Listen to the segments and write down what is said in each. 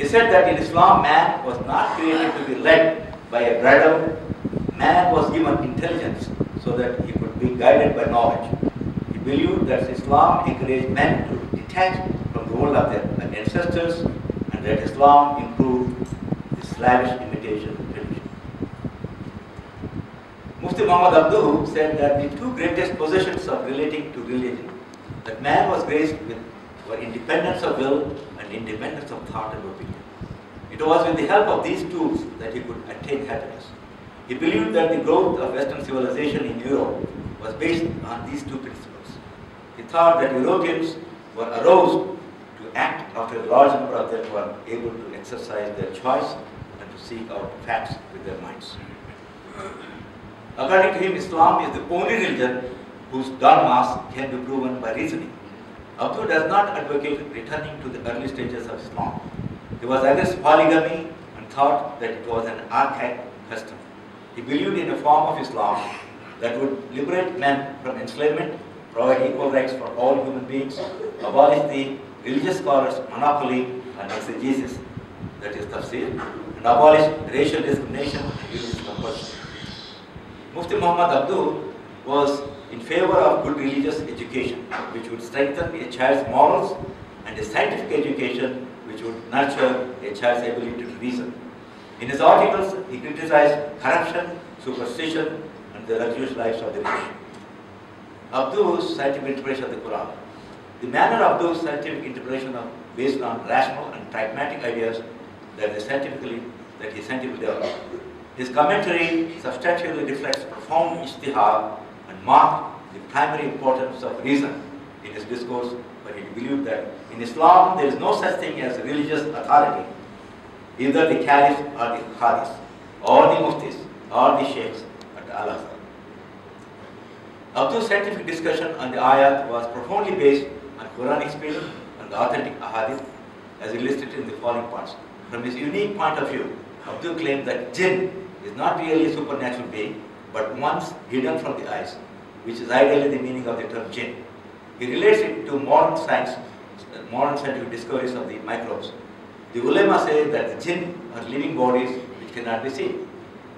He said that in Islam, man was not created to be led by a bridle. Man was given intelligence so that he could be guided by knowledge. He believed that Islam encouraged men to detach from the world of their ancestors, and that Islam improved the slavish imitation tradition. Mufti Muhammad Abduh said that the two greatest possessions of relating to religion, that man was graced with, were independence of will and independence of thought and opinion. It was with the help of these tools that he could attain happiness. He believed that the growth of Western civilization in Europe was based on these two principles. He thought that Europeans were aroused to act after a large number of them were able to exercise their choice and to seek out facts with their minds. According to him, Islam is the only religion whose dogmas can be proven by reasoning. Abduh does not advocate returning to the early stages of Islam. He was against polygamy and thought that it was an archaic custom. He believed in a form of Islam that would liberate men from enslavement, provide equal rights for all human beings, abolish the religious scholars' monopoly on exegesis, that is tafsir, and abolish racial discrimination and religious compulsion. Mufti Muhammad Abduh was in favor of good religious education, which would strengthen a child's morals, and a scientific education which would nurture a child's ability to reason. In his articles, he criticized corruption, superstition, and the luxurious lives of the rich. Abduh's scientific interpretation of the Quran. The manner of Abduh's scientific interpretation of based on rational and pragmatic ideas that he scientifically developed. His commentary substantially reflects profound ijtihad and marked the primary importance of reason in his discourse, but he believed that in Islam there is no such thing as religious authority. Either the caliph or the qadis, or the muftis, or the sheikhs at Al-Azhar. Abduh's scientific discussion on the ayat was profoundly based on Quranic spirit and the authentic ahadith, as illustrated in the following parts. From his unique point of view, Abduh claimed that jinn is not really a supernatural being, but once hidden from the eyes, which is ideally the meaning of the term jinn. He relates it to modern science, modern scientific discoveries of the microbes. The ulama say that the jinn are living bodies which cannot be seen.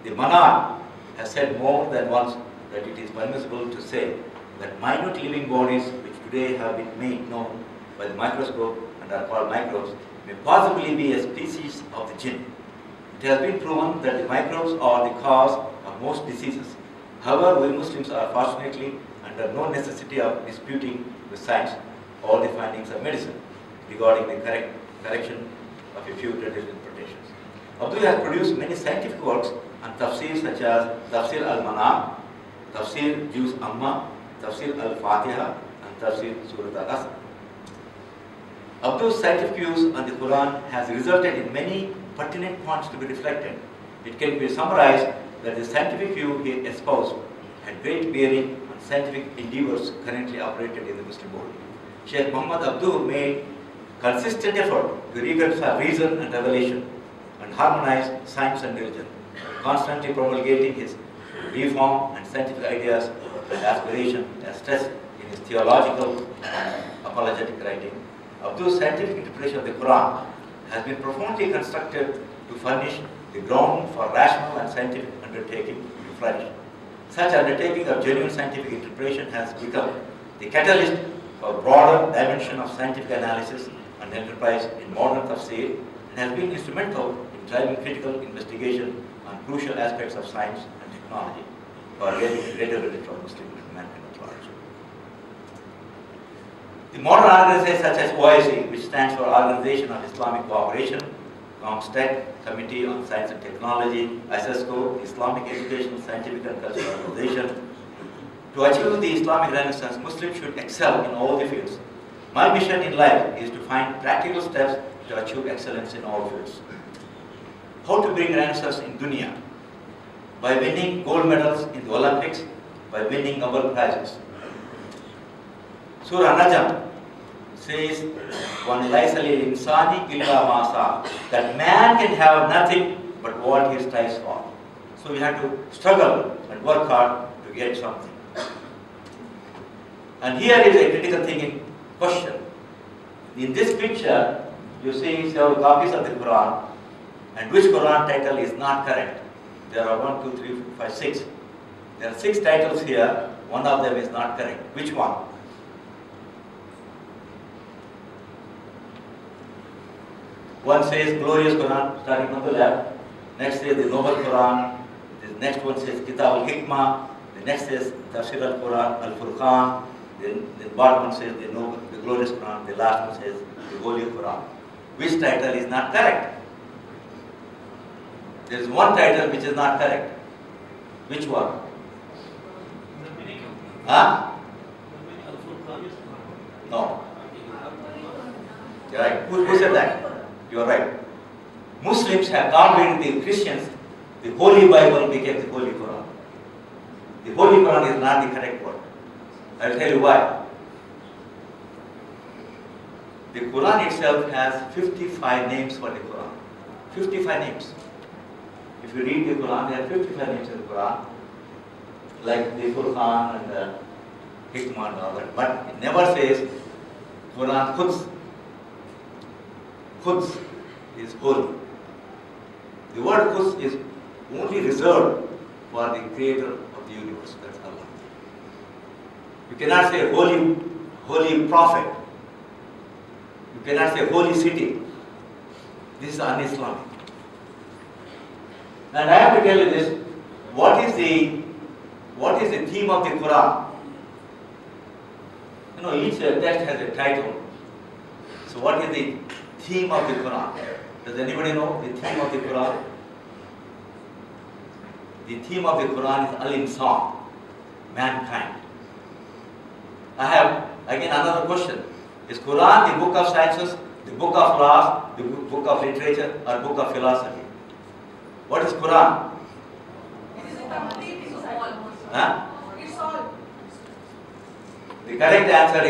The Manar has said more than once that it is permissible to say that minute living bodies which today have been made known by the microscope and are called microbes may possibly be a species of the jinn. It has been proven that the microbes are the cause of most diseases. However, we Muslims are fortunately under no necessity of disputing with science all the findings of medicine regarding the correction of a few traditional interpretations. Abduh has produced many scientific works on tafsir such as Tafsir al-Manar, Tafsir Juz Amma, Tafsir al-Fatiha, and Tafsir Surat al-Asr. Abduh's scientific views on the Quran has resulted in many pertinent points to be reflected. It can be summarized that the scientific view he espoused had great bearing on scientific endeavors currently operated in the Muslim world. Sheikh Muhammad Abduh made consistent effort to reconcile reason and revelation and harmonize science and religion, constantly promulgating his reform and scientific ideas and aspiration as stressed in his theological and apologetic writing. Abduh's scientific interpretation of the Quran has been profoundly constructive to furnish the ground for rational and scientific undertaking to flourish. Such undertaking of genuine scientific interpretation has become the catalyst for a broader dimension of scientific analysis and enterprise in modern tafsir, and has been instrumental in driving critical investigation on crucial aspects of science and technology for greater benefit of Muslim and mankind at large. The modern organizations such as OIC, which stands for Organization of Islamic Cooperation, COMSTEC, Committee on Science and Technology, ISESCO, Islamic Educational, Scientific and Cultural Organization. To achieve the Islamic Renaissance, Muslims should excel in all the fields. My mission in life is to find practical steps to achieve excellence in all fields. How to bring Renaissance in dunya? By winning gold medals in the Olympics, by winning Nobel Prizes. Surah Najm says, وَلَيْسَ لِلْإِنسَانِ إِلَّا مَا سَعَى, that man can have nothing but what he strives for. So we have to struggle and work hard to get something. And here is a critical thing in question. In this picture, you see several copies of the Quran, and which Quran title is not correct? There are 1, 2, 3, 4, 5, 6. There are 6 titles here. One of them is not correct. Which one? One says glorious Quran, starting from the left. Next says the noble Quran. The next one says Kitab al-Hikmah. The next says Tafsir al-Quran, al-Furqan. The bottom one says the glorious Quran. The last one says the Holy Quran. Which title is not correct? There is one title which is not correct. Which one? Huh? No. You're right. Who said that? You're right. Muslims have copied the Christians. The Holy Bible became the Holy Quran. The Holy Quran is not the correct word. I will tell you why. The Quran itself has 55 names for the Quran. 55 names. If you read the Quran, there are 55 names in the Quran, like the Furqan and the Hikmah and all that. But it never says Quran Quds. Quds is holy. The word Quds is only reserved for the creator of the universe. That's Allah. You cannot say holy prophet. You cannot say holy city. This is un-Islamic. And I have to tell you this, what is the theme of the Quran? You know, each text has a title. So what is the theme of the Quran? Does anybody know the theme of the Quran? The theme of the Quran is Al-Insan, mankind. I have again another question. Is Quran the book of sciences, the book of laws, the book of literature, or book of philosophy? What is Quran? It is a complete, it's all. Huh? It's all. The correct answer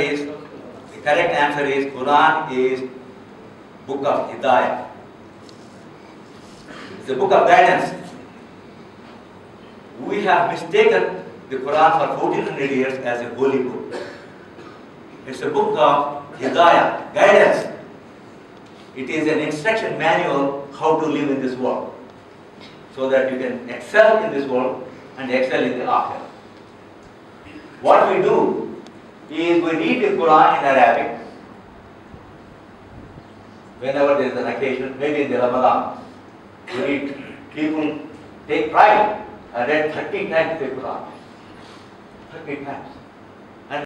is Quran is book of Hidayah. It's a book of guidance. We have mistaken the Quran for 1400 years as a holy book. It's a book of Hidayah, guidance. It is an instruction manual how to live in this world, so that you can excel in this world and excel in the Akhirah. What we do is we read the Quran in Arabic whenever there is an occasion, maybe in the Ramadan. We read, people take pride. I read 30 times the Quran. 30 times.